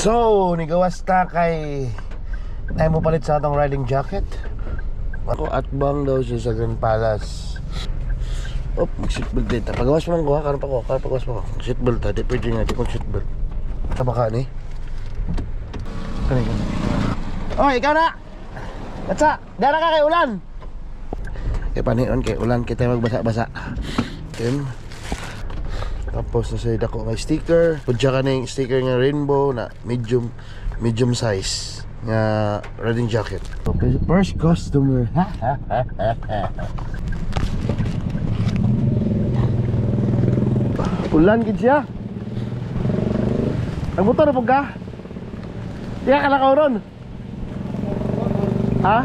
So, nigawas ta kay ay mo palit sa atong riding jacket. Ako at bang daw siya sa Grand Palace. Oh, mag-seatbelt din. Pagawas mo lang ko ha, karon pa ko, pagawas mo ko. Seatbelt ha, di pwede nga, di kong seatbelt. Tama ka ni? Kanay. Oh, ikaw na! Katsa, dara ka kay ulan! Kaya panion kay ulan, kita magbasa-basa. Then, tapos nasa dako nga sticker. Pudya ka na yung sticker nga rainbow na medium size nga riding jacket. Okay, first customer. Ulan gid siya. Ang motor na po ka? Di ka kalakaw ron? Ha?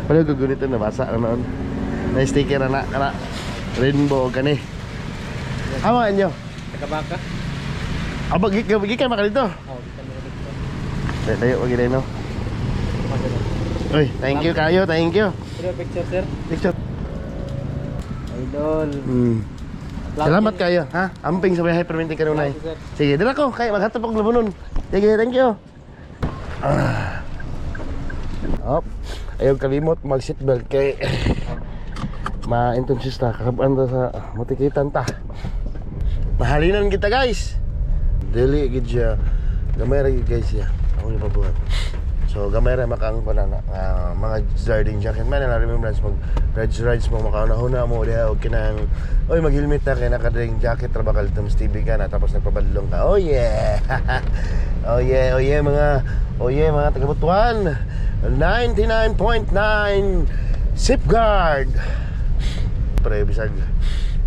Pala gugunito na basa na noon. Na sticker na rainbow ka ni. Hawa inyo? Nakabaka? Aba, gikan maka dito? Oo, gikan maka dito. Tayo, wag na no. Uy, thank you kayo, thank you. Picture, sir. Picture. Idol. Salamat kayo, ha? Amping sa hyperminting ka nunay. Sige, dala ko, kaya maghatap ang labunon. Sige, thank you. Op, ayaw kalimot mag-seatbelt kay ma-intensis ta, kakabaan ta sa matikitan ta. Mahalinan kita guys. Dili gid siya. Gamay ra gid guys ya. Ako ni pabuhat. So gamay ra makaang panana mga riding jacket man na remembrance mag rides mo makaunahuna mo diha og kinang oy mag-helmet ta kay naka-riding jacket ra bakal tums TV ka na tapos nagpabadlong ka. Oh yeah. Oh yeah mga taga-Butuan. 99.9 Safeguard. Pre bisag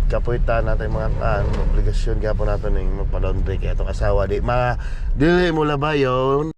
kapuitan natin mga obligasyon gyapon natin ning magpa-laundry kay atong asawa di mga dili mo labayon.